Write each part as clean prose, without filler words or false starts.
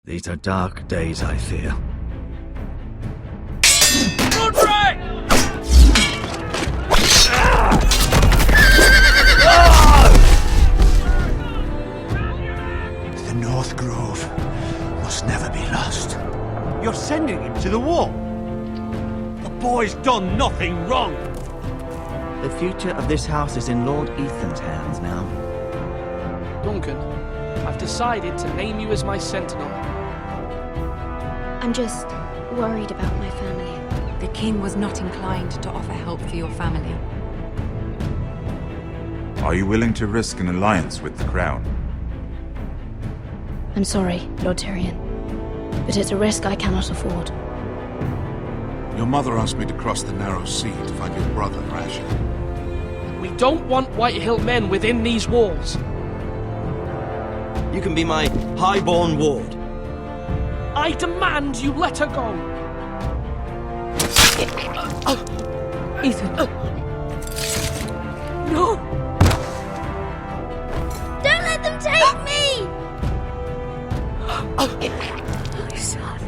These are dark days, I fear. Roderick! The North Grove must never be lost. You're sending him to the war? The boy's done nothing wrong. The future of this house is in Lord Ethan's hands now. Duncan, I've decided to name you as my sentinel. I'm just worried about my family. The king was not inclined to offer help for your family. Are you willing to risk an alliance with the crown? I'm sorry, Lord Tyrion, but it's a risk I cannot afford. Your mother asked me to cross the narrow sea to find your brother, Rashid. We don't want Whitehill men within these walls. You can be my highborn ward. I demand you let her go. Ethan. No! Don't let them take me! My son.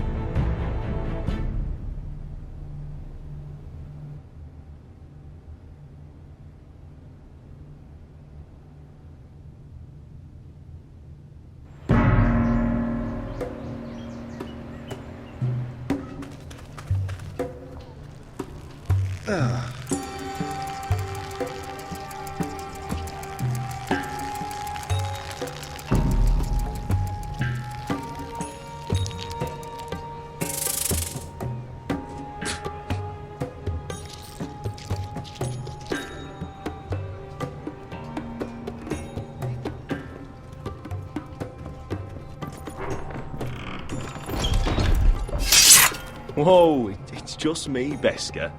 Whoa, it's just me, Beskar.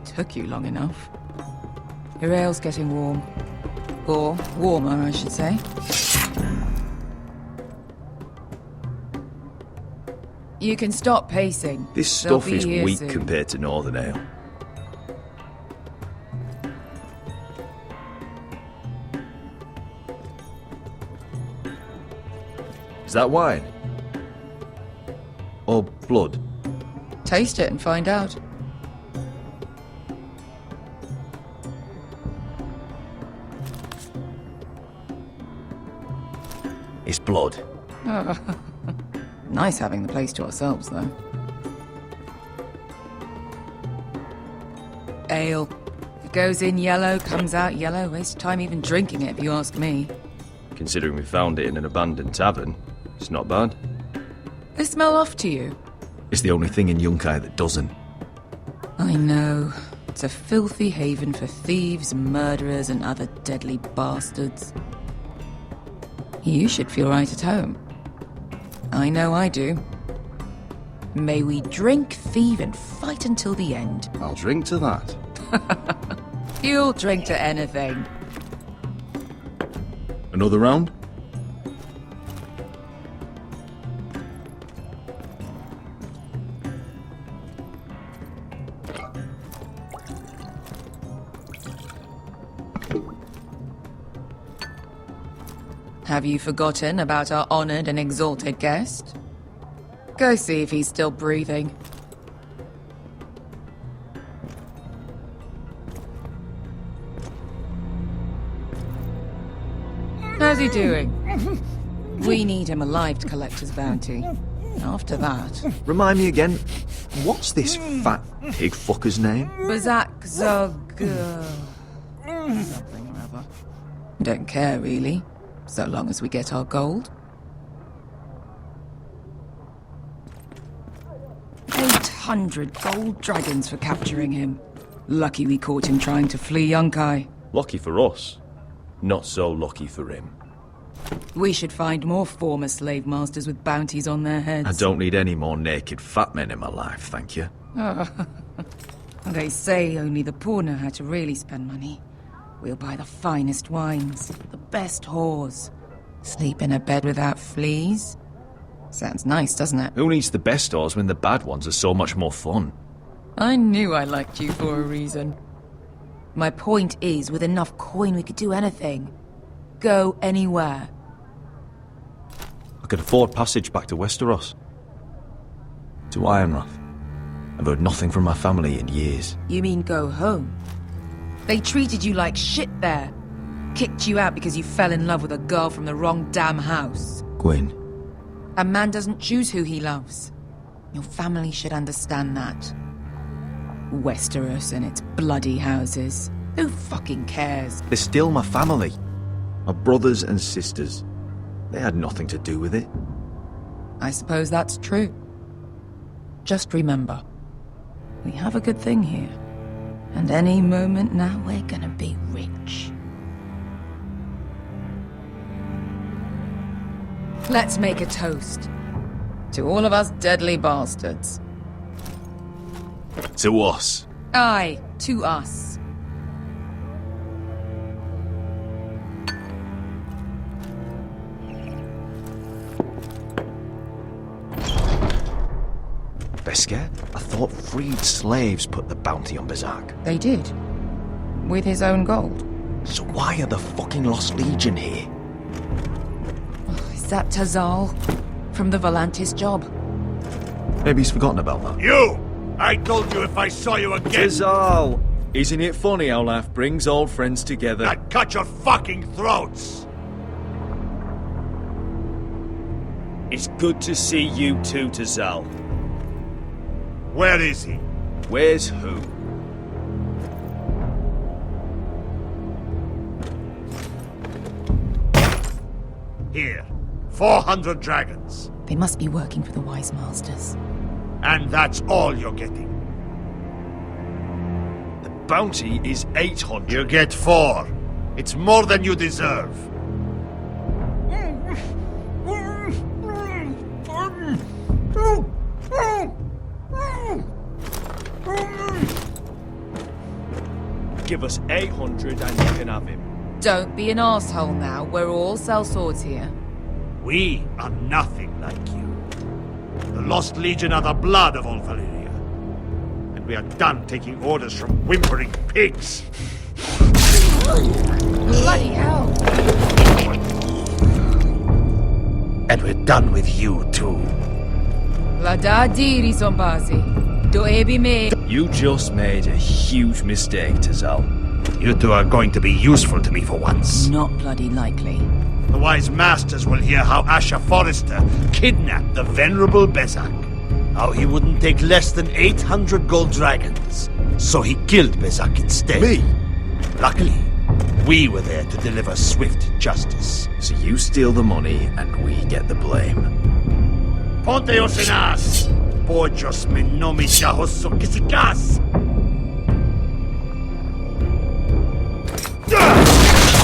Took you long enough. Your ale's getting warm. Or warmer, I should say. You can stop pacing. This They'll stuff be is here weak soon. compared to Northern Ale. Is that wine? Or blood? Taste it and find out. It's blood. Nice having the place to ourselves, though. Ale. It goes in yellow, comes out yellow. Waste time even drinking it, if you ask me. Considering we found it in an abandoned tavern, it's not bad. They smell off to you. It's the only thing in Yunkai that doesn't. I know. It's a filthy haven for thieves, murderers, and other deadly bastards. You should feel right at home. I know I do. May we drink, thieve, and fight until the end. I'll drink to that. You'll drink to anything. Another round? Have you forgotten about our honored and exalted guest? Go see if he's still breathing. How's he doing? We need him alive to collect his bounty. After that... Remind me again, what's this fat pig fucker's name? Bazak Zog... something or other. Don't care, really. So long as we get our gold. 800 gold dragons for capturing him. Lucky we caught him trying to flee Yunkai. Lucky for us. Not so lucky for him. We should find more former slave masters with bounties on their heads. I don't need any more naked fat men in my life, thank you. They say only the poor know how to really spend money. We'll buy the finest wines, the best whores. Sleep in a bed without fleas. Sounds nice, doesn't it? Who needs the best stores when the bad ones are so much more fun? I knew I liked you for a reason. My point is, with enough coin we could do anything. Go anywhere. I could afford passage back to Westeros. To Ironrath. I've heard nothing from my family in years. You mean go home? They treated you like shit there. Kicked you out because you fell in love with a girl from the wrong damn house. Gwyn, A man doesn't choose who he loves. Your family should understand that. Westeros and its bloody houses. Who fucking cares? they're still my family. My brothers and sisters. They had nothing to do with it. I suppose that's true. Just remember, we have a good thing here. And any moment now we're gonna be rich. Let's make a toast. To all of us deadly bastards. To us. Aye, to us. Beskar, I thought freed slaves put the bounty on Berserk. They did. With his own gold. So why are the fucking Lost Legion here? Is that Tazal? From the Volantis job? Maybe he's forgotten about that. You! I told you if I saw you again, Tizal! Isn't it funny how life brings old friends together? I'd cut your fucking throats! It's good to see you too, Tazal. Where is he? Where's who? Here. 400 dragons. They must be working for the Wise Masters. And that's all you're getting. The bounty is 800. You get 4. It's more than you deserve. Give us 800 and you can have him. Don't be an asshole now. We're all sellswords here. We are nothing like you. The Lost Legion are the blood of all Valyria. And we are done taking orders from whimpering pigs. Bloody hell! And we're done with you too. La da diri Zombazi. Do ebi me. You just made a huge mistake, Tazal. You two are going to be useful to me for once. Not bloody likely. The Wise Masters will hear how Asher Forrester kidnapped the venerable Bezzak. How he wouldn't take less than 800 gold dragons. So he killed Bezzak instead. Me? Luckily, we were there to deliver swift justice. So you steal the money and we get the blame. Ponteos en as! Pojos me nomi chahoso kisikas!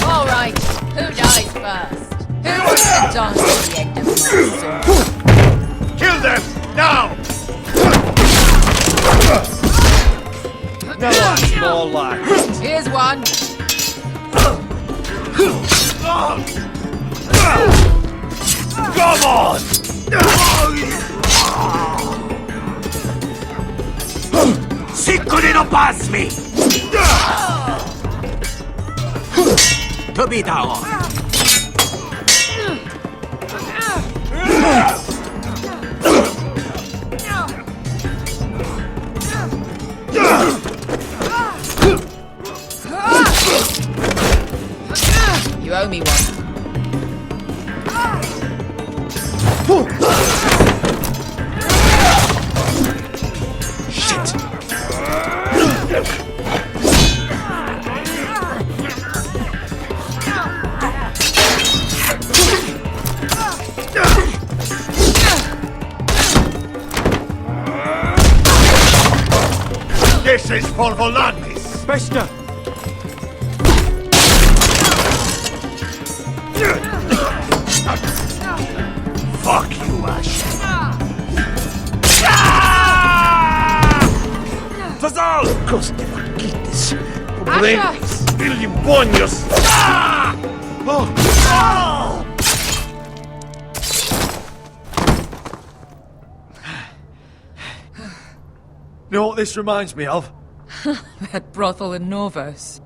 All right, who dies first? Who wants to dance at the end of my sword? Kill them! Now! No, that's more like it. Here's one. Come on! Siccone non pasmi! Tobitao! You owe me one. This is for Volantis! Bester! Fuck you, Ash! Tazal! Coste faquites! Asher! Bilibonios! You know what this reminds me of? That brothel in Norvos.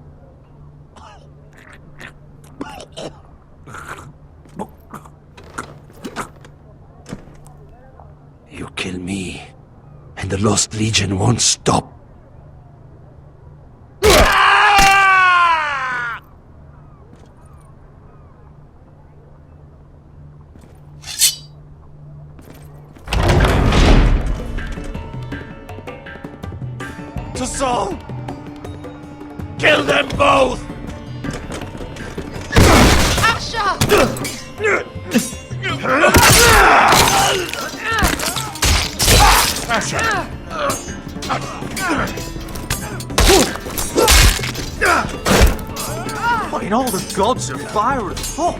And the Lost Legion won't stop. To Saul! Kill them both! What in all the gods of fire and fuck?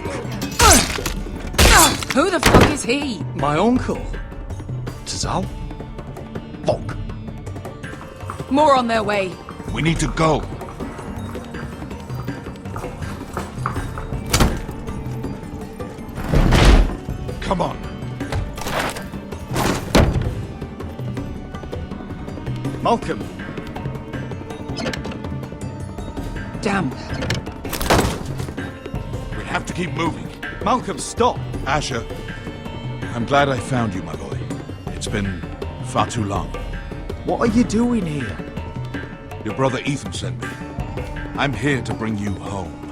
Who the fuck is he? My uncle. Tazal? Fuck. More on their way. We need to go. Come on. Malcolm. Damn. We have to keep moving. Malcolm, stop. Asher, I'm glad I found you, my boy. It's been far too long. What are you doing here? Your brother Ethan sent me. I'm here to bring you home.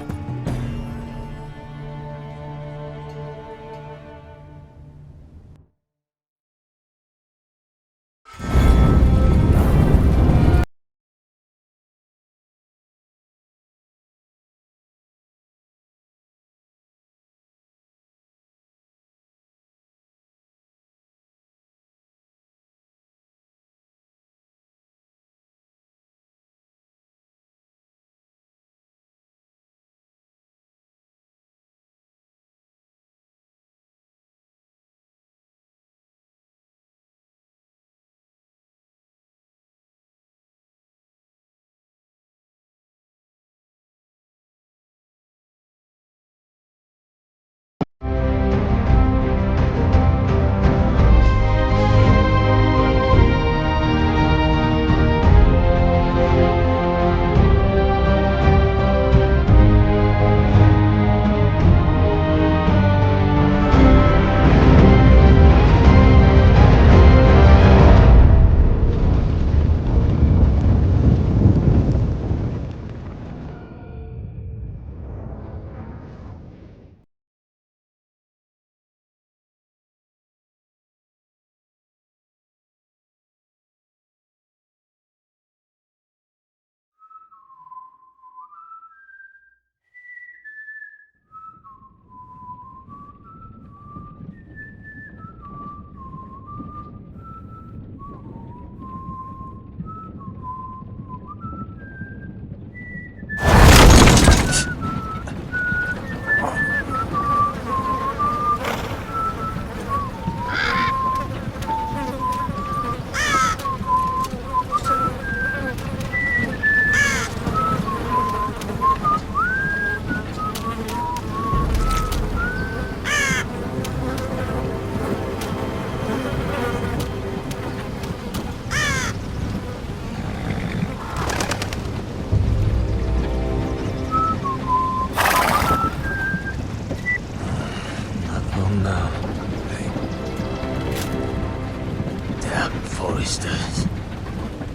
Foresters.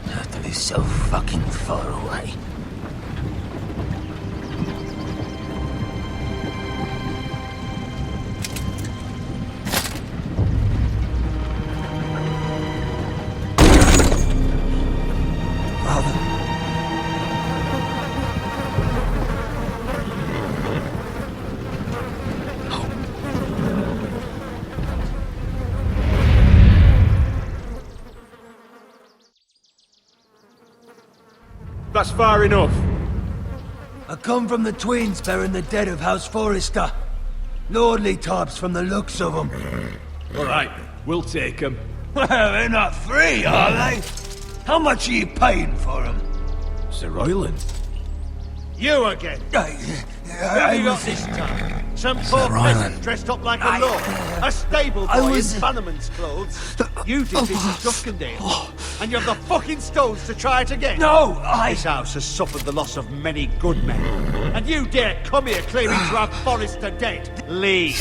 That is so fucking far away. That's far enough. I come from the twins bearing the dead of House Forrester. Lordly types from the looks of them. All right, we'll take them. Well, they're not free, are they? How much are you paying for them? Sir Royland. You again. Who you got this time? Some poor peasant dressed up like a lord. A stable boy in Bannerman's clothes. You did this at Duskendale. And you have the fucking stones to try it again. No, This house has suffered the loss of many good men. And you dare come here claiming to have Forrester dead. Leave.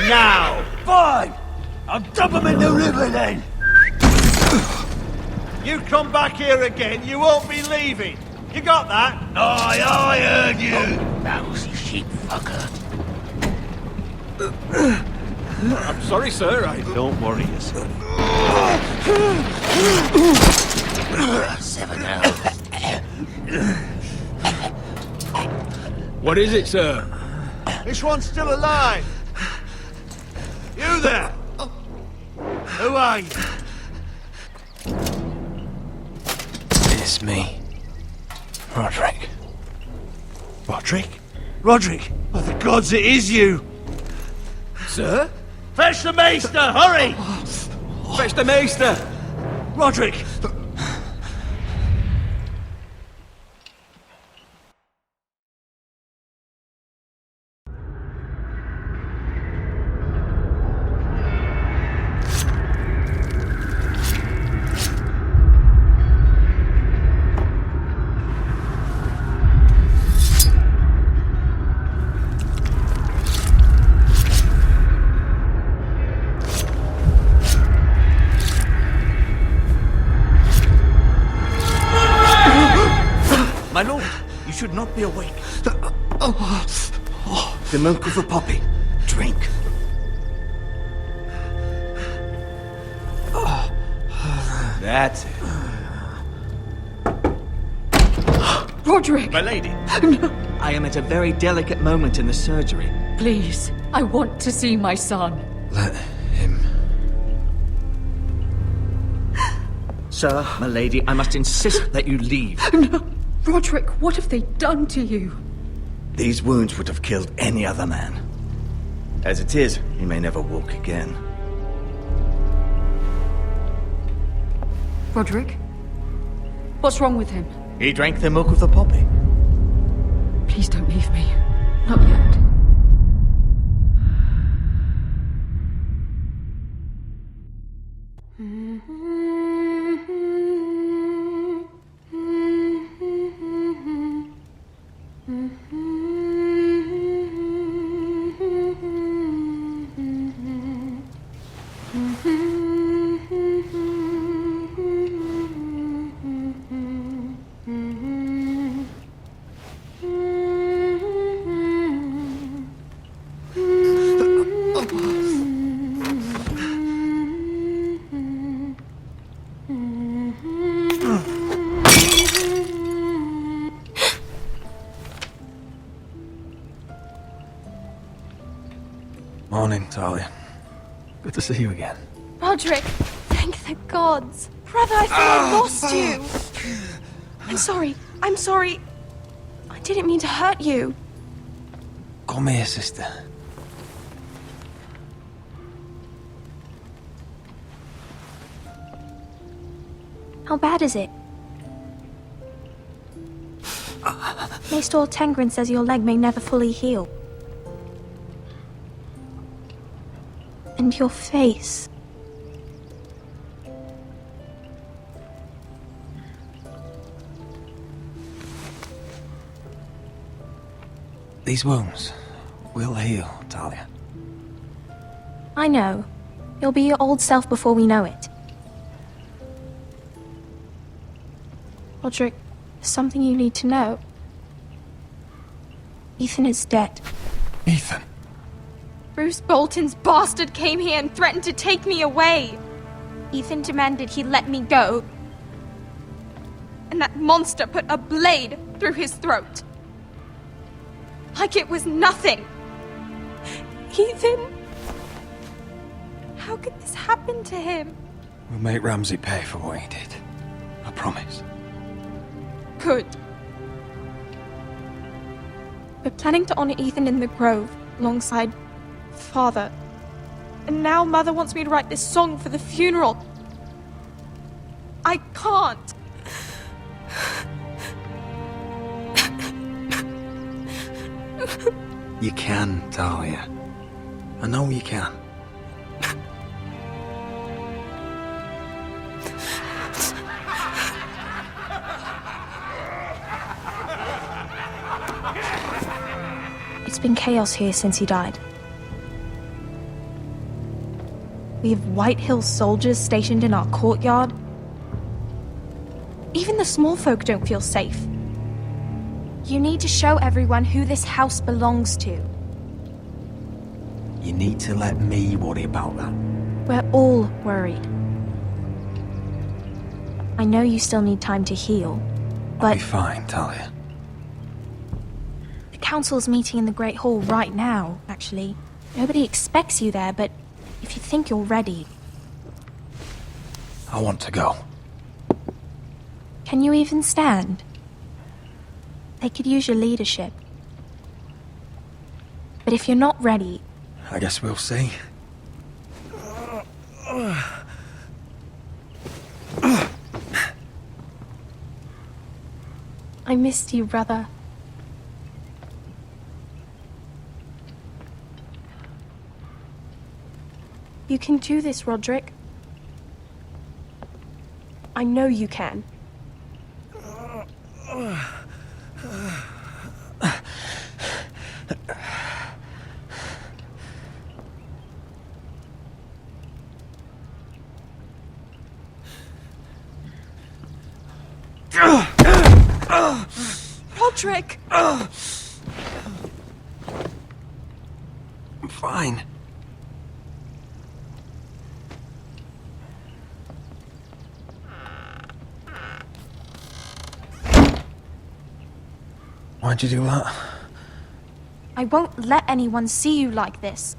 Now. Fine! I'll dump them in the river then! You come back here again, you won't be leaving. You got that? I heard you! Lousy sheep fucker. I'm sorry, sir. Don't worry yourself. 7 hours. What is it, sir? This one's still alive. You there? Who are you? It's me. Roderick. Roderick? Roderick? By the gods, it is you! Sir? Fetch the maester, hurry! Fetch the maester! Roderick! My lord, you should not be awake. The milk of the poppy. Drink. That's it. Roderick! My lady, I am at a very delicate moment in the surgery. Please, I want to see my son. Let him. Sir, my lady, I must insist that you leave. No. Roderick, what have they done to you? These wounds would have killed any other man. As it is, he may never walk again. Roderick? What's wrong with him? He drank the milk of the poppy. Please don't leave me. Not yet. Morning, Talia. Good to see you again. Roderick, thank the gods. Brother, I thought I lost you. I'm sorry. I didn't mean to hurt you. Come here, sister. How bad is it? Maester Tengrin says your leg may never fully heal. And your face. These wounds will heal, Talia. I know. You'll be your old self before we know it. Roderick, there's something you need to know. Ethan is dead. Ethan? Bruce Bolton's bastard came here and threatened to take me away. Ethan demanded he let me go. And that monster put a blade through his throat. Like it was nothing. Ethan... How could this happen to him? We'll make Ramsay pay for what he did. I promise. Good. We're planning to honor Ethan in the Grove, alongside Father. And now Mother wants me to write this song for the funeral. I can't. You can, Talia. I know you can. It's been chaos here since he died. We have White Hill soldiers stationed in our courtyard. the small folk don't feel safe. You need to show everyone who this house belongs to. You need to let me worry about that. We're all worried. I know you still need time to heal, but... I'll be fine, Talia. The council's meeting in the Great Hall right now, actually. Nobody expects you there, but if you think you're ready... I want to go. Can you even stand? They could use your leadership. But if you're not ready... I guess we'll see. I missed you, brother. You can do this, Roderick. I know you can. Roderick! I'm fine. Why'd you do that? I won't let anyone see you like this.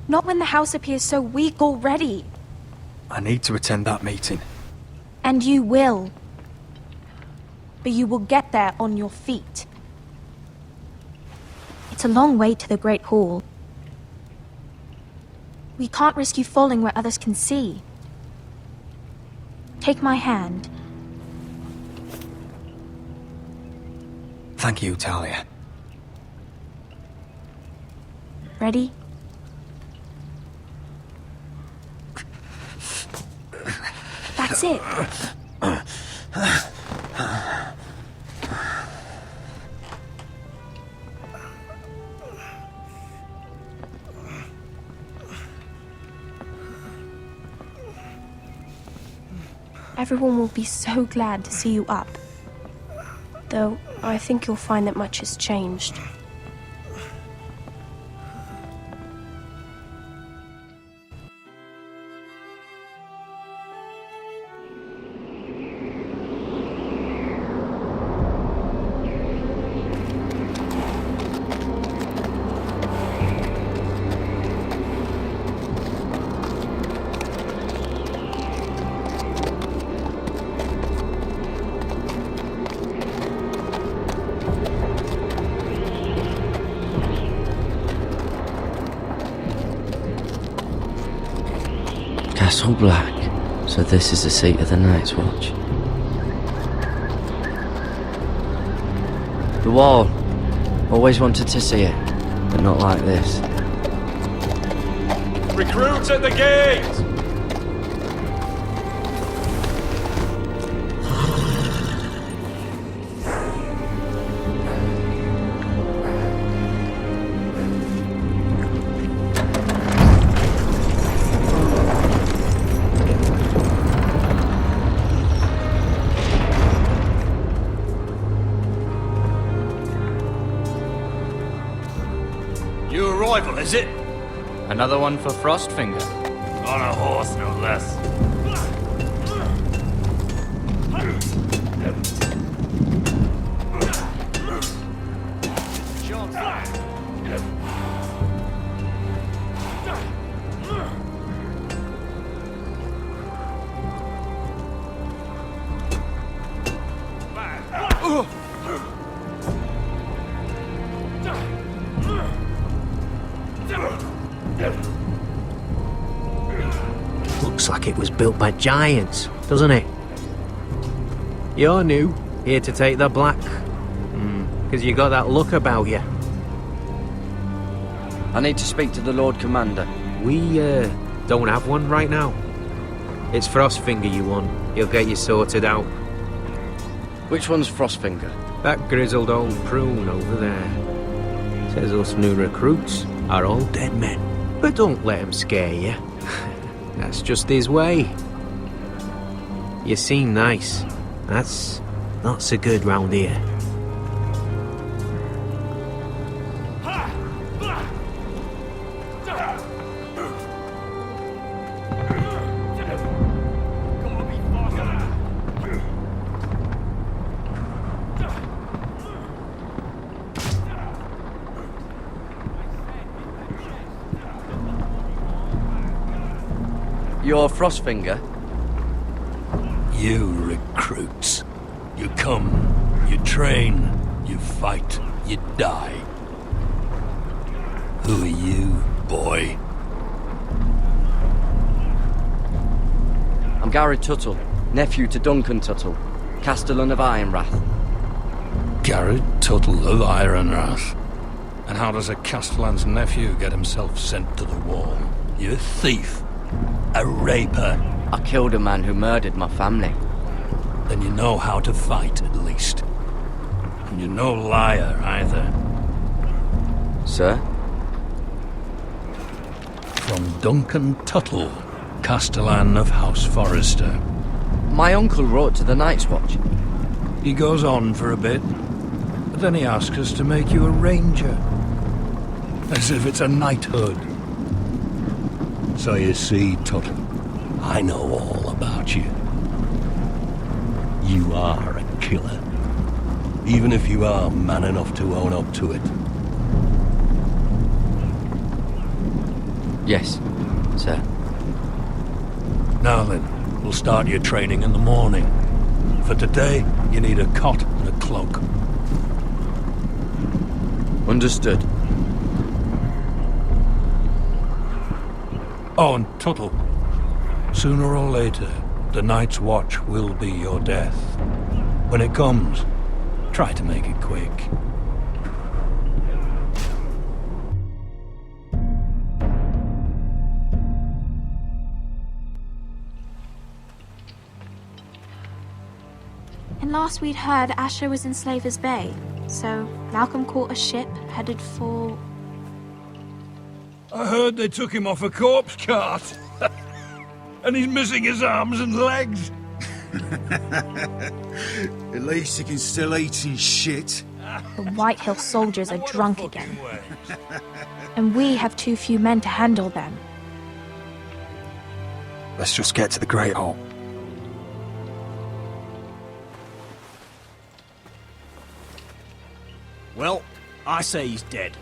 Not when the house appears so weak already. I need to attend that meeting. And you will. But you will get there on your feet. It's a long way to the Great Hall. We can't risk you falling where others can see. Take my hand. Thank you, Talia. Ready? That's it. Everyone will be so glad to see you up. Though, I think you'll find that much has changed. Castle Black. So this is the seat of the Night's Watch. The wall. Always wanted to see it, but not like this. Recruits at the gate! New arrival, is it? Another one for Frostfinger. On a horse, no less. Looks like it was built by giants, doesn't it? You're new, here to take the black. Because you got that look about you. I need to speak to the Lord Commander. We, don't have one right now. It's Frostfinger you want. He'll get you sorted out. Which one's Frostfinger? That grizzled old prune over there. Says us new recruits are all dead men. But don't let him scare you. That's just his way. You seem nice. That's not so good round here. You're Frostfinger? You recruits. You come, you train, you fight, you die. Who are you, boy? I'm Gary Tuttle, nephew to Duncan Tuttle, Castellan of Ironrath. Garrett Tuttle of Ironrath. And how does a Castellan's nephew get himself sent to the wall? You a thief. A raper. I killed a man who murdered my family. Then you know how to fight, at least. And you're no liar, either. Sir? From Duncan Tuttle, Castellan of House Forrester. My uncle wrote to the Night's Watch. He goes on for a bit, but then he asks us to make you a ranger. As if it's a knighthood. So you see, Tuttle, I know all about you. You are a killer. Even if you are man enough to own up to it. Yes, sir. Now then, we'll start your training in the morning. For today, you need a cot and a cloak. Understood. Oh, and Tuttle, sooner or later, the Night's Watch will be your death. When it comes, try to make it quick. And last we'd heard, Asher was in Slaver's Bay. So Malcolm caught a ship headed for... I heard they took him off a corpse cart. And he's missing his arms and legs. At least he can still eat and shit. The Whitehill soldiers are drunk again. And we have too few men to handle them. Let's just get to the Great Hall. Well, I say he's dead.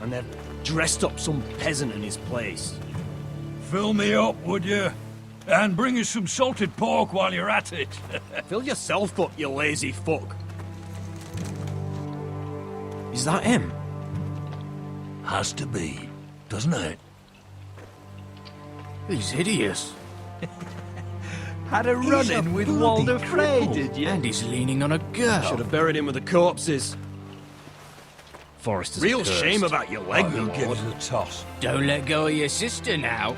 And they've dressed up some peasant in his place. Fill me up, would you? And bring us some salted pork while you're at it. Fill yourself up, you lazy fuck. Is that him? Has to be, doesn't it? He's hideous. Had a run-in with Walder Frey, did you? And he's leaning on a girl. Should have buried him with the corpses. Forrester's Real cursed. shame about your leg, Who'll my give lord. us a toss? Don't let go of your sister now.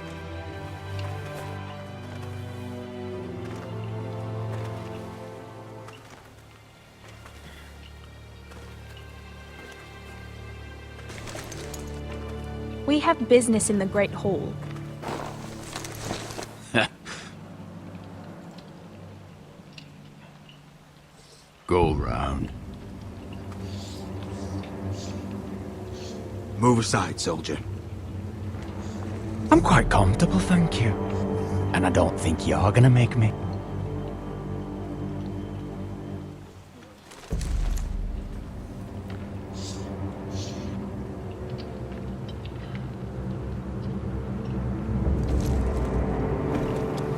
We have business in the Great Hall. Go round. Move aside, soldier. I'm quite comfortable, thank you. And I don't think you're gonna make me.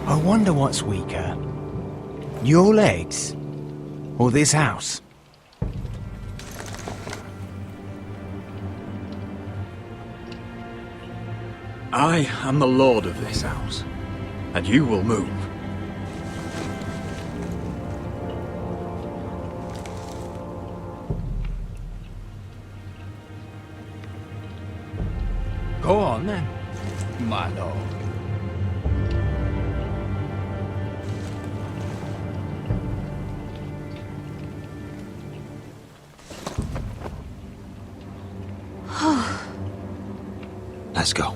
I wonder what's weaker. Your legs? Or this house? I am the lord of this house, and you will move. Go on then, my lord. Let's go.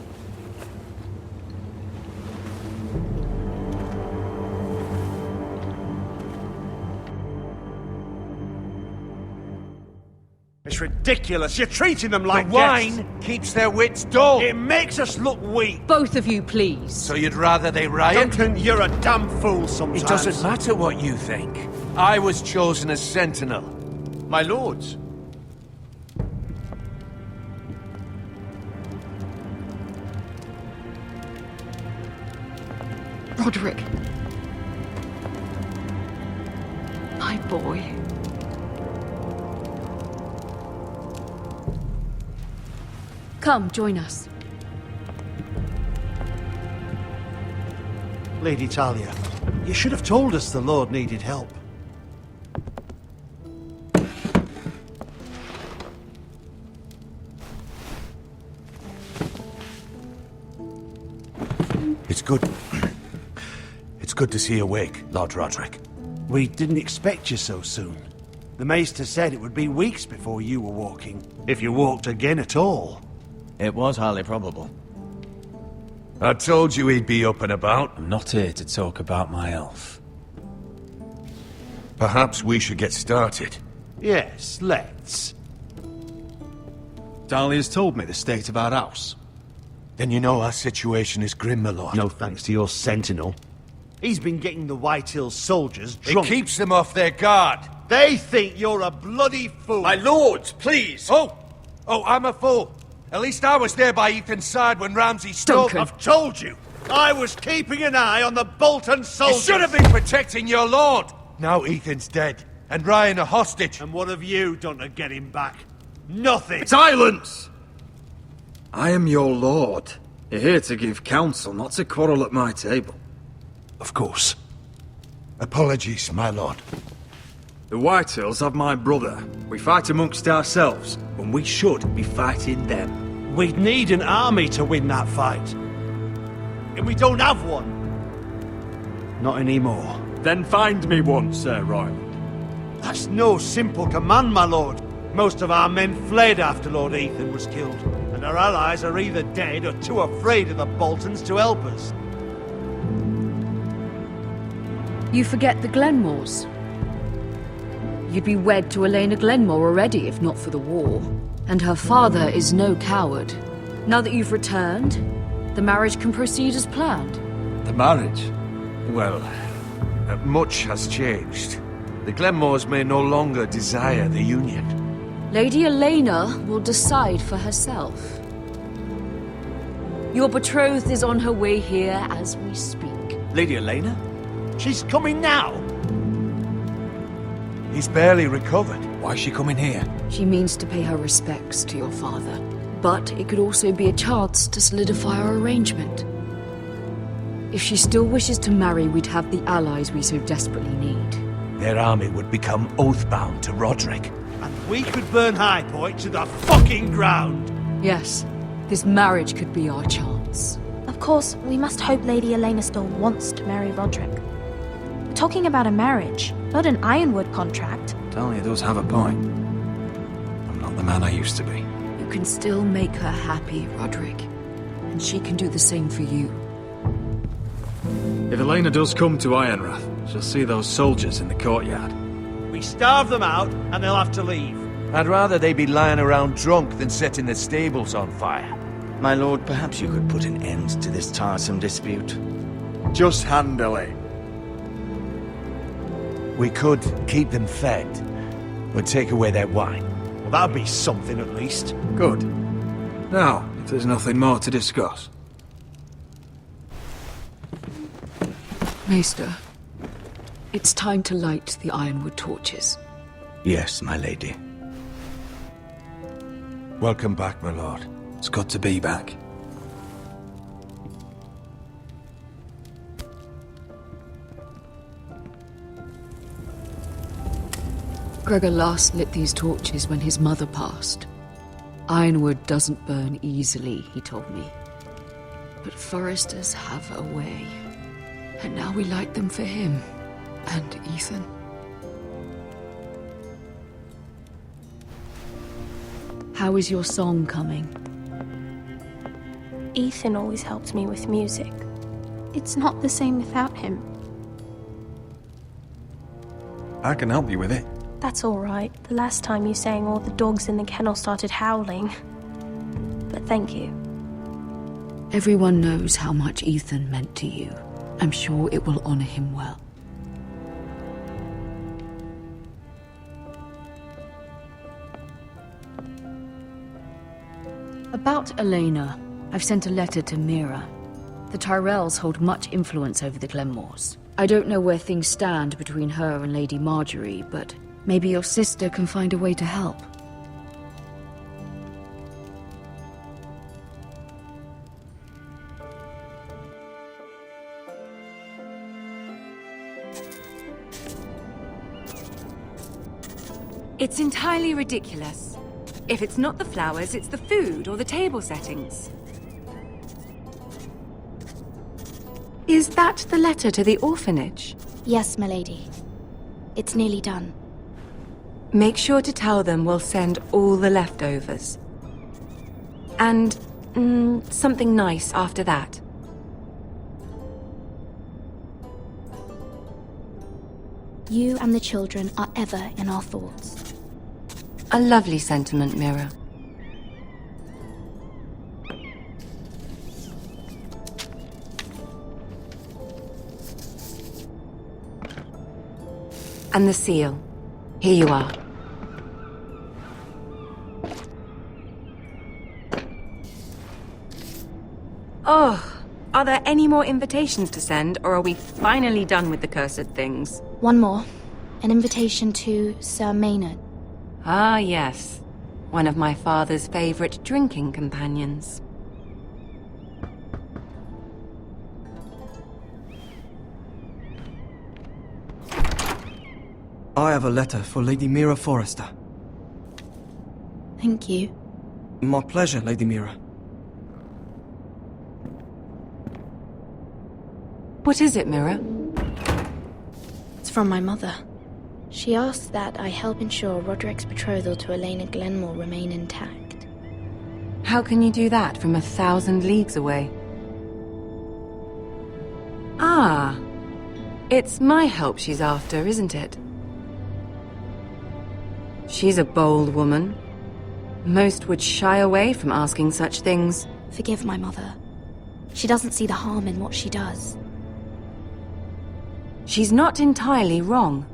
It's ridiculous. You're treating them like The wine keeps their wits dull. It makes us look weak. Both of you, please. So you'd rather they riot? Duncan, you're a damn fool sometimes. It doesn't matter what you think. I was chosen as sentinel. My lords. Roderick. My boy. Come, join us. Lady Talia, you should have told us the Lord needed help. It's good. It's good to see you awake, Lord Roderick. We didn't expect you so soon. The Maester said it would be weeks before you were walking, if you walked again at all. It was highly probable. I told you he'd be up and about. I'm not here to talk about my elf. Perhaps we should get started. Yes, let's. Dahlia's told me the state of our house. Then you know our situation is grim, my lord. No thanks to your sentinel. He's been getting the White Hills soldiers drunk. It keeps them off their guard. They think you're a bloody fool. My lords, please! Oh, I'm a fool. At least I was there by Ethan's side when Ramsay stole... Duncan. I've told you. I was keeping an eye on the Bolton soldiers. You should have been protecting your lord. Now Ethan's dead, and Ryan a hostage. And what have you done to get him back? Nothing. Silence! I am your lord. You're here to give counsel, not to quarrel at my table. Of course. Apologies, my lord. The Whitehills have my brother. We fight amongst ourselves, when we should be fighting them. We'd need an army to win that fight. And we don't have one. Not anymore. Then find me one, Sir Royal. That's no simple command, my lord. Most of our men fled after Lord Ethan was killed, and our allies are either dead or too afraid of the Boltons to help us. You forget the Glenmores. You'd be wed to Elena Glenmore already if not for the war. And her father is no coward. Now that you've returned, the marriage can proceed as planned. The marriage? Well, much has changed. The Glenmores may no longer desire the union. Lady Elena will decide for herself. Your betrothed is on her way here as we speak. Lady Elena? She's coming now. He's barely recovered. Why is she coming here? She means to pay her respects to your father. But it could also be a chance to solidify our arrangement. If she still wishes to marry, we'd have the allies we so desperately need. Their army would become oath-bound to Roderick. And we could burn High Point to the fucking ground. Yes, this marriage could be our chance. Of course, we must hope Lady Elena still wants to marry Roderick. We're talking about a marriage, not an Ironwood contract. Dahlia does have a point. I'm not the man I used to be. You can still make her happy, Roderick. And she can do the same for you. If Elena does come to Ironrath, she'll see those soldiers in the courtyard. We starve them out, and they'll have to leave. I'd rather they be lying around drunk than setting the stables on fire. My lord, perhaps you could put an end to this tiresome dispute. Just handily. We could keep them fed, but take away their wine. Well, that'd be something at least. Good. Now, if there's nothing more to discuss. Maester, it's time to light the Ironwood torches. Yes, my lady. Welcome back, my lord. It's good to be back. Gregor last lit these torches when his mother passed. Ironwood doesn't burn easily, he told me. But foresters have a way. And now we light them for him. And Ethan. How is your song coming? Ethan always helps me with music. It's not the same without him. I can help you with it. That's all right. The last time you sang, all the dogs in the kennel started howling. But thank you. Everyone knows how much Ethan meant to you. I'm sure it will honor him well. About Elena, I've sent a letter to Mira. The Tyrells hold much influence over the Glenmores. I don't know where things stand between her and Lady Marjorie, but maybe your sister can find a way to help. It's entirely ridiculous. If it's not the flowers, it's the food or the table settings. Is that the letter to the orphanage? Yes, milady. It's nearly done. Make sure to tell them we'll send all the leftovers. And something nice after that. You and the children are ever in our thoughts. A lovely sentiment, Mira. And the seal. Here you are. Oh, are there any more invitations to send, or are we finally done with the cursed things? One more. An invitation to Sir Maynard. Ah, yes. One of my father's favorite drinking companions. I have a letter for Lady Mira Forrester. Thank you. My pleasure, Lady Mira. What is it, Mira? It's from my mother. She asks that I help ensure Roderick's betrothal to Elena Glenmore remain intact. How can you do that from 1,000 leagues away? Ah, it's my help she's after, isn't it? She's a bold woman. Most would shy away from asking such things. Forgive my mother. She doesn't see the harm in what she does. She's not entirely wrong.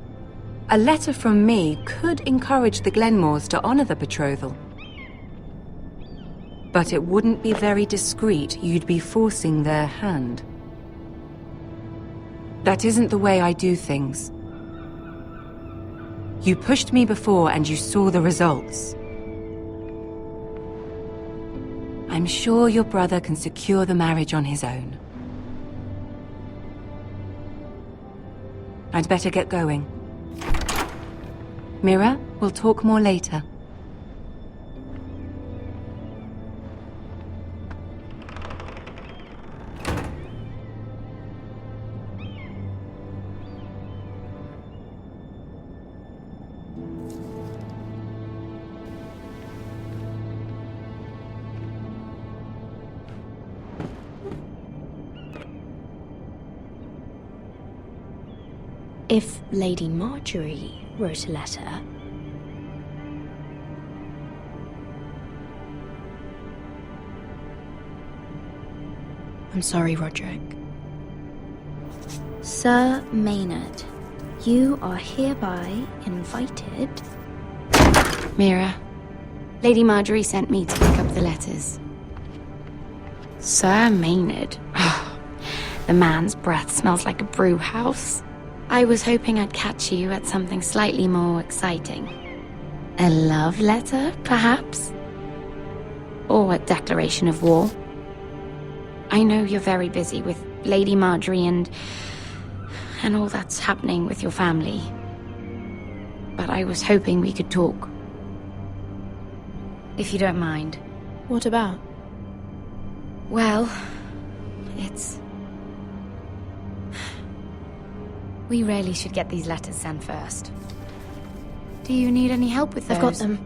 A letter from me could encourage the Glenmores to honor the betrothal. But it wouldn't be very discreet. You'd be forcing their hand. That isn't the way I do things. You pushed me before and you saw the results. I'm sure your brother can secure the marriage on his own. I'd better get going. Mira, we'll talk more later. If Lady Marjorie wrote a letter... I'm sorry, Roderick. Sir Maynard, you are hereby invited... Mira, Lady Marjorie sent me to pick up the letters. Sir Maynard. The man's breath smells like a brew house. I was hoping I'd catch you at something slightly more exciting. A love letter, perhaps? Or a declaration of war? I know you're very busy with Lady Marjorie and all that's happening with your family. But I was hoping we could talk. If you don't mind. What about? Well, it's... We really should get these letters sent first. Do you need any help with those? I've got them.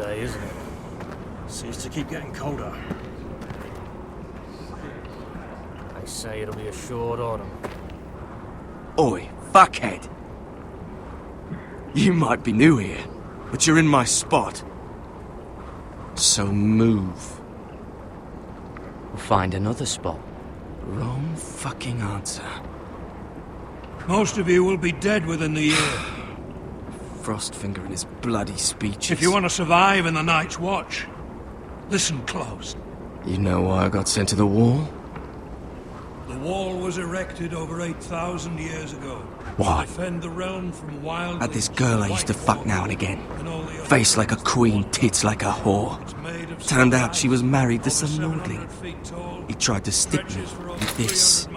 today, isn't it? Seems to keep getting colder. They say it'll be a short autumn. Oi, fuckhead. You might be new here, but you're in my spot. So move. We'll find another spot. Wrong fucking answer. Most of you will be dead within the year. Frostfinger and his bloody speeches. If you want to survive in the Night's Watch, listen close. You know why I got sent to the wall? The wall was erected over 8,000 years ago. Why? To defend the realm from wild. Had this girl I used to fuck now and again. Face like a queen, tits like a whore. Turned out she was married to some lordling. He tried to stick me with this.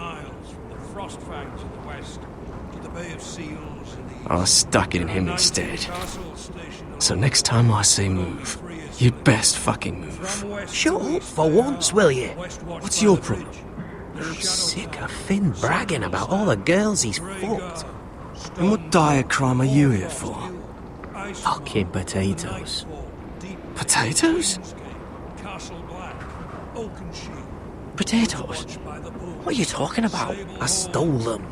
I stuck it in him instead. So next time I say move, you'd best fucking move. Shut up for once, will you? What's your problem? I'm sick of Finn bragging about all the girls he's fucked. And what dire crime are you here for? Fucking potatoes. Potatoes? Potatoes? What are you talking about? I stole them.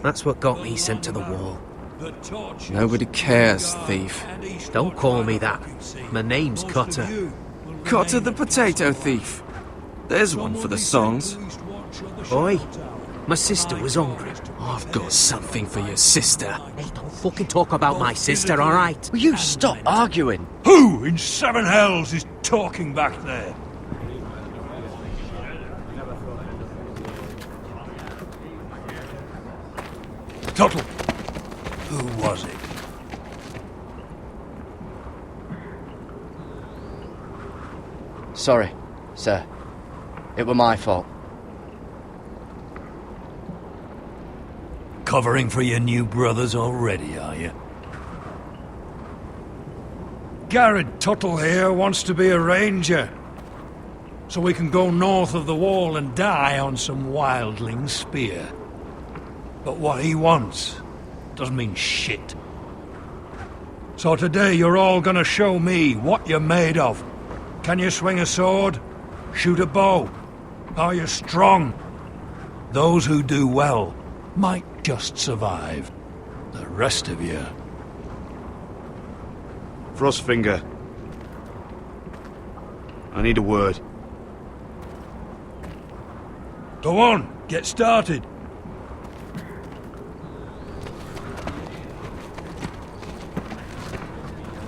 That's what got me sent to the wall. Nobody cares, thief. Don't call me that. My name's Cutter. Cutter the potato thief. There's one for the songs. Oi, my sister was hungry. I've got something for your sister. Hey, don't fucking talk about my sister, alright? Will you stop arguing? Who in seven hells is talking back there? Tuttle, who was it? Sorry, sir. It were my fault. Covering for your new brothers already, are you? Garrett Tuttle here wants to be a ranger. So we can go north of the wall and die on some wildling's spear. But what he wants doesn't mean shit. So today you're all gonna show me what you're made of. Can you swing a sword? Shoot a bow? Are you strong? Those who do well might just survive. The rest of you... Frostfinger. I need a word. Go on, get started.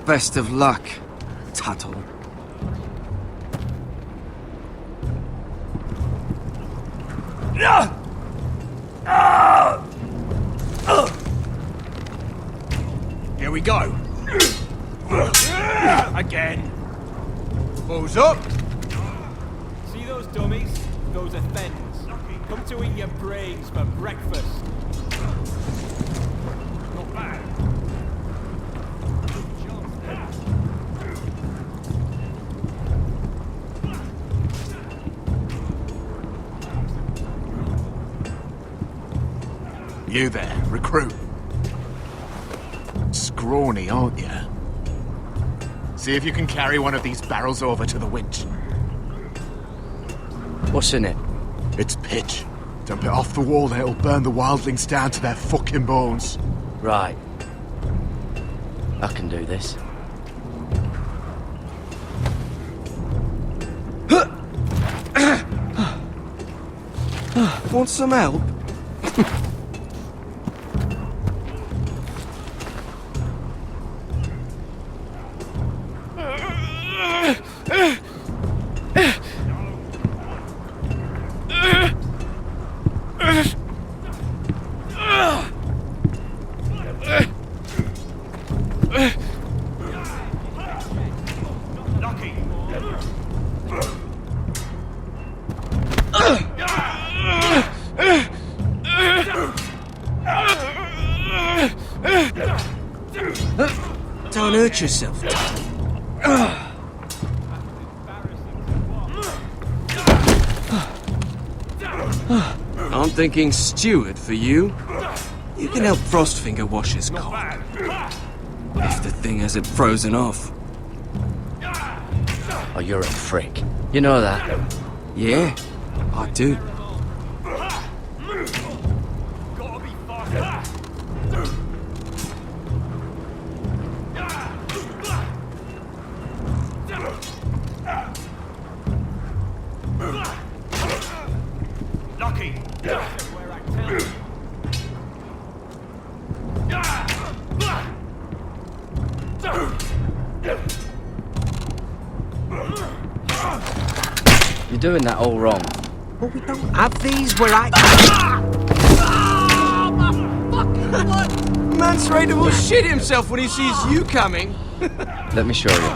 Best of luck, Tuttle. Here we go. Again. Balls up. See those dummies? Those are Thens. Come to eat your brains for breakfast. Not bad. You there, recruit. Scrawny, aren't you? See if you can carry one of these barrels over to the winch. What's in it? It's pitch. Dump it off the wall and it'll burn the wildlings down to their fucking bones. Right. I can do this. Want some help? Don't hurt yourself. I'm thinking steward for you. You can help Frostfinger wash his cock. If the thing hasn't frozen off. Oh, you're a freak. You know that? Yeah, I do. Lucky! You're doing that all wrong. But we don't have these where I... Man's ready to shit himself when he sees you coming. Let me show you.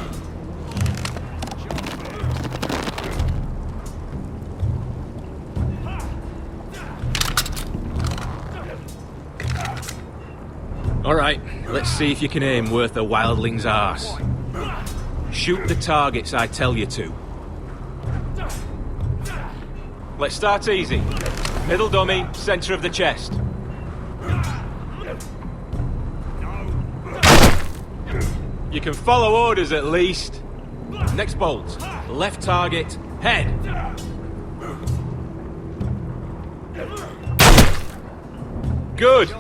Alright, let's see if you can aim worth a wildling's arse. Shoot the targets I tell you to. Let's start easy. Middle dummy, centre of the chest. You can follow orders at least. Next bolt. Left target, head. Good.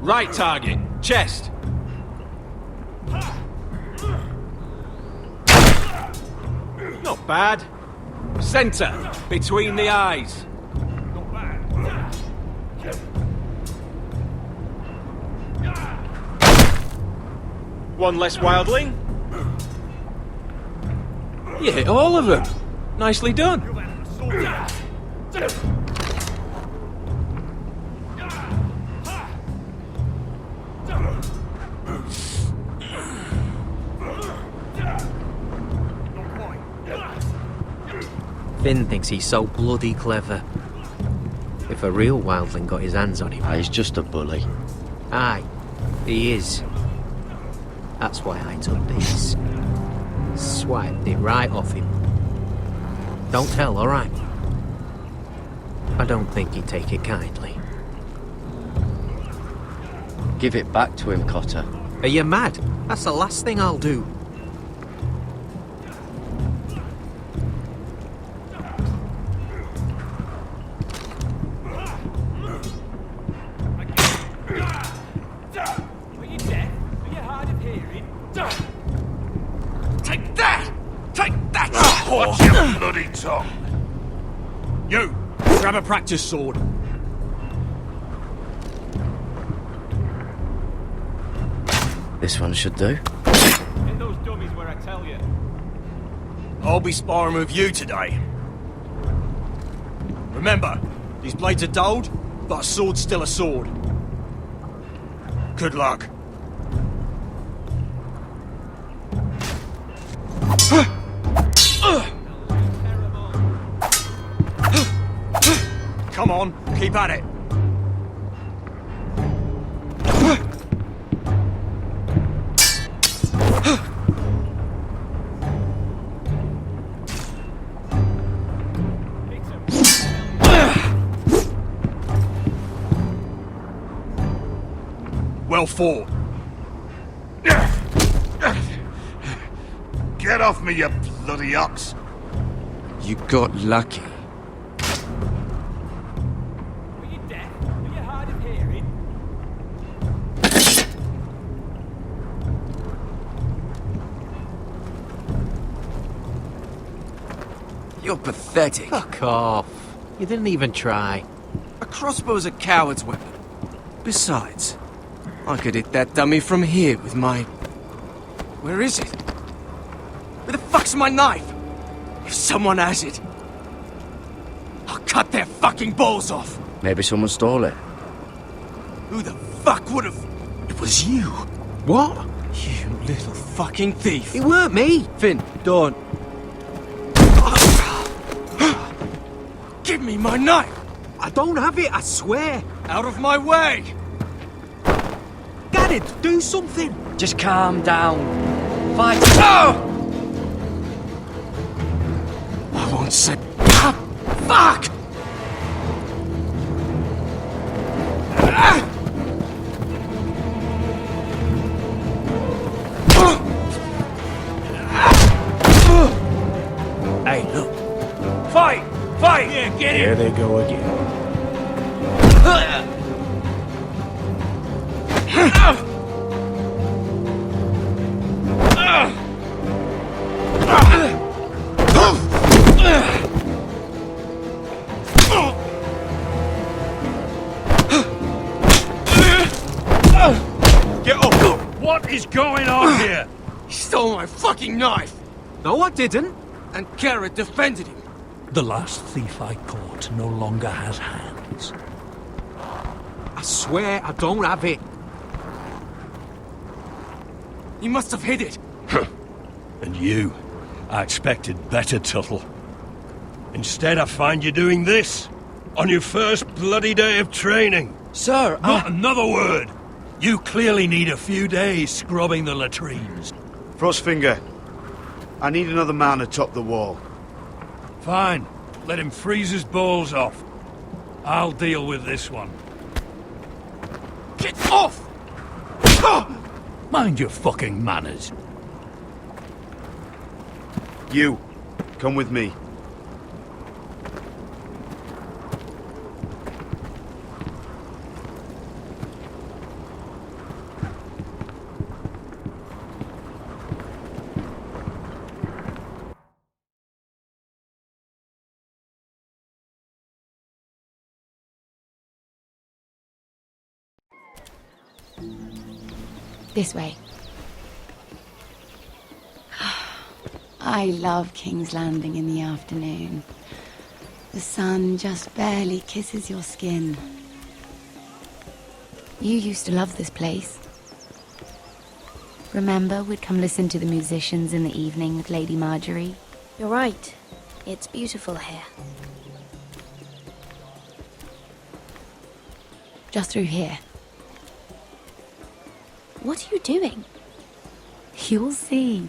Right target, chest. Not bad. Centre, between the eyes. One less wildling. You hit all of them. Nicely done. Finn thinks he's so bloody clever. If a real wildling got his hands on him... He's just a bully. Aye, he is. That's why I took these. Swiped it right off him. Don't tell, alright? I don't think he'd take it kindly. Give it back to him, Cotter. Are you mad? That's the last thing I'll do. Take that! Take that! Watch your bloody tongue! You! Grab a practice sword. This one should do. Hit those dummies where I tell you. I'll be sparring with you today. Remember, these blades are dulled, but a sword's still a sword. Good luck. Come on, keep at it. Well fought. Get off me, you bloody ox! You got lucky. Were you deaf? Are you hard of hearing? You're pathetic. Fuck off. You didn't even try. A crossbow's a coward's weapon. Besides, I could hit that dummy from here with my... Where is it? Where the fuck's my knife? If someone has it, I'll cut their fucking balls off. Maybe someone stole it. Who the fuck would have... It was you. What? You little fucking thief. It weren't me. Finn, don't. Give me my knife. I don't have it, I swear. Out of my way. Get it, do something. Just calm down. Fight. Oh! I won't say... Ah, fuck! There they go again. Get up! What is going on here? He stole my fucking knife! No, I didn't. And Garrett defended him. The last thief I caught no longer has hands. I swear I don't have it. He must have hid it. And you? I expected better, Tuttle. Instead, I find you doing this on your first bloody day of training. Sir, Not another word! You clearly need a few days scrubbing the latrines. Frostfinger, I need another man atop the wall. Fine. Let him freeze his balls off. I'll deal with this one. Get off! Mind your fucking manners. You, come with me. This way. I love King's Landing in the afternoon. The sun just barely kisses your skin. You used to love this place. Remember, we'd come listen to the musicians in the evening with Lady Marjorie? You're right. It's beautiful here. Just through here. What are you doing? You'll see.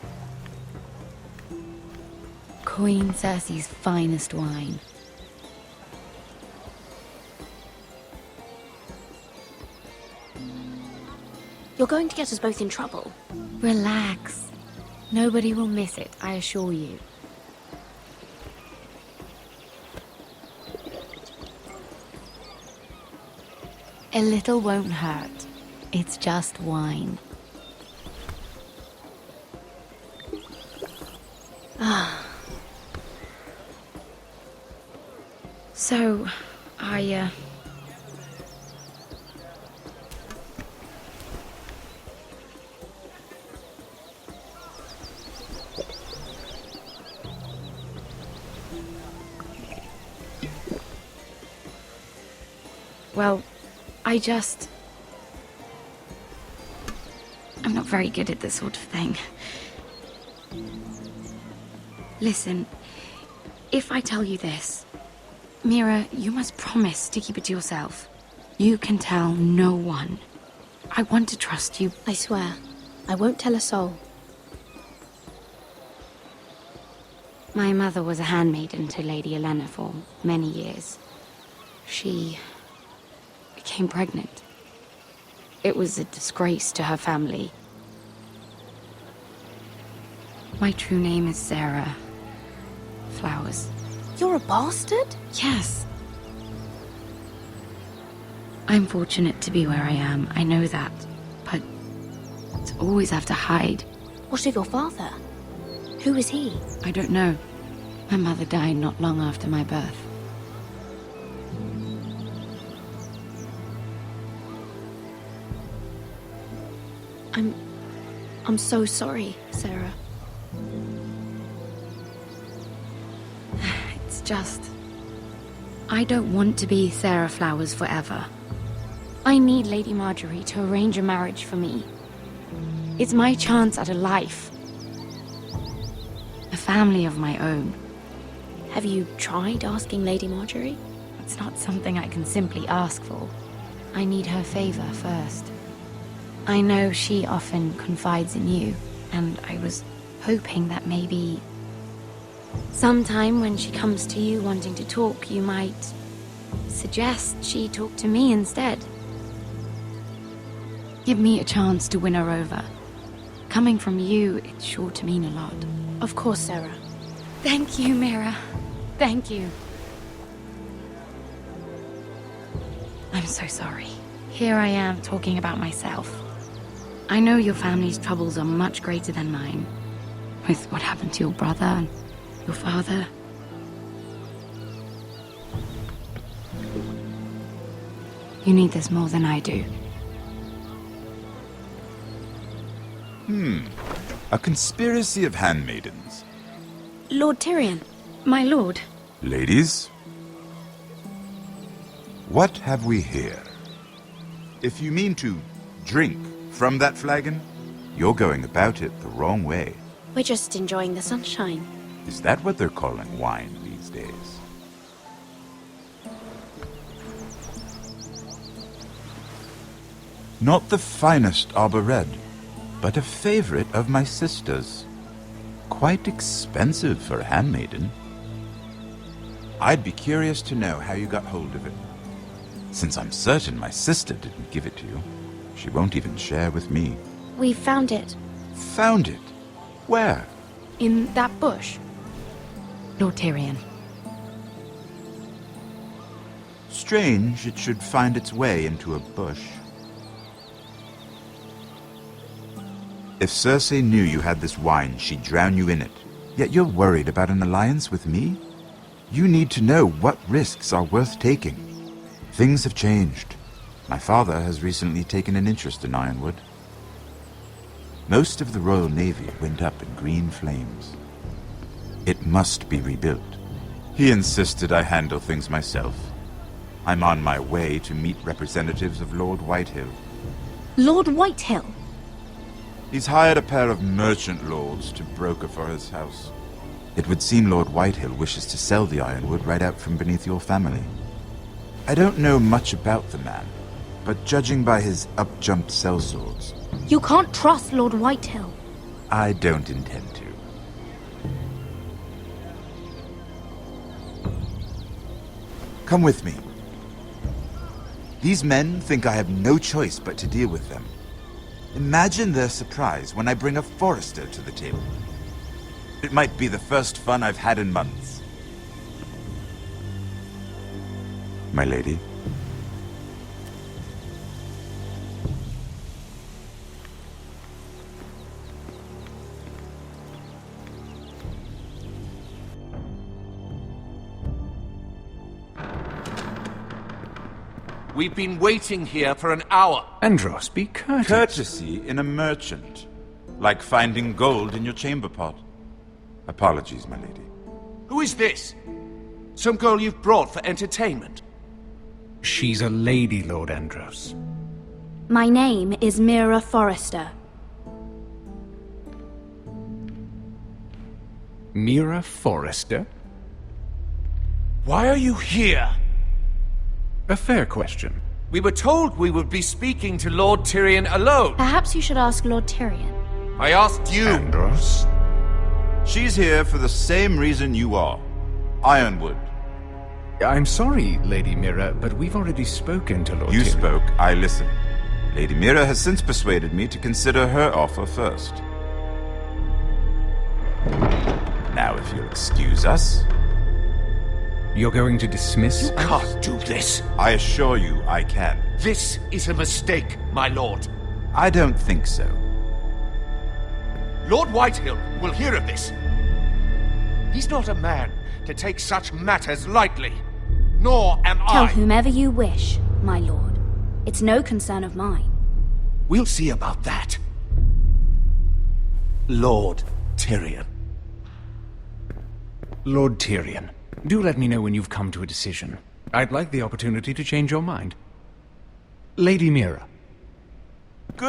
Queen Cersei's finest wine. You're going to get us both in trouble. Relax. Nobody will miss it, I assure you. A little won't hurt. It's just wine. Ah. So, Well, I'm not very good at this sort of thing. Listen, if I tell you this, Mira, you must promise to keep it to yourself. You can tell no one. I want to trust you. I swear, I won't tell a soul. My mother was a handmaiden to Lady Olenna for many years. She became pregnant. It was a disgrace to her family. My true name is Sarah Flowers. You're a bastard? Yes. I'm fortunate to be where I am, I know that. But to always have to hide. What of your father? Who is he? I don't know. My mother died not long after my birth. I'm so sorry, Sarah. It's just... I don't want to be Sarah Flowers forever. I need Lady Marjorie to arrange a marriage for me. It's my chance at a life. A family of my own. Have you tried asking Lady Marjorie? It's not something I can simply ask for. I need her favor first. I know she often confides in you, and I was hoping that maybe sometime when she comes to you wanting to talk, you might suggest she talk to me instead. Give me a chance to win her over. Coming from you, it's sure to mean a lot. Of course, Sarah. Thank you, Mira. Thank you. I'm so sorry. Here I am talking about myself. I know your family's troubles are much greater than mine. With what happened to your brother and your father. You need this more than I do. A conspiracy of handmaidens. Lord Tyrion, my lord. Ladies, what have we here? If you mean to drink from that flagon, you're going about it the wrong way. We're just enjoying the sunshine. Is that what they're calling wine these days? Not the finest Arbor Red, but a favorite of my sister's. Quite expensive for a handmaiden. I'd be curious to know how you got hold of it. Since I'm certain my sister didn't give it to you, she won't even share with me. We found it. Found it? Where? In that bush. Lord Tyrion. Strange it should find its way into a bush. If Cersei knew you had this wine, she'd drown you in it. Yet you're worried about an alliance with me? You need to know what risks are worth taking. Things have changed. My father has recently taken an interest in Ironwood. Most of the Royal Navy went up in green flames. It must be rebuilt. He insisted I handle things myself. I'm on my way to meet representatives of Lord Whitehill. Lord Whitehill? He's hired a pair of merchant lords to broker for his house. It would seem Lord Whitehill wishes to sell the Ironwood right out from beneath your family. I don't know much about the man, but judging by his up-jumped sellswords, You can't trust Lord Whitehill. I don't intend to. Come with me. These men think I have no choice but to deal with them. Imagine their surprise when I bring a Forrester to the table. It might be the first fun I've had in months. My lady. We've been waiting here for an hour. Andros, be courteous. Courtesy in a merchant. Like finding gold in your chamber pot. Apologies, my lady. Who is this? Some girl you've brought for entertainment? She's a lady, Lord Andros. My name is Mira Forrester. Mira Forrester? Why are you here? A fair question. We were told we would be speaking to Lord Tyrion alone. Perhaps you should ask Lord Tyrion. I asked you. Andros? She's here for the same reason you are. Ironwood. I'm sorry, Lady Mira, but we've already spoken to Lord You Tyrion. spoke, I listened. Lady Mira has since persuaded me to consider her offer first. Now, if you'll excuse us... You're going to dismiss You can't do this. I assure you I can. This is a mistake, my lord. I don't think so. Lord Whitehill will hear of this. He's not a man to take such matters lightly. Nor am Tell I. whomever you wish, my lord. It's no concern of mine. We'll see about that. Lord Tyrion. Lord Tyrion, do let me know when you've come to a decision. I'd like the opportunity to change your mind. Lady Mira,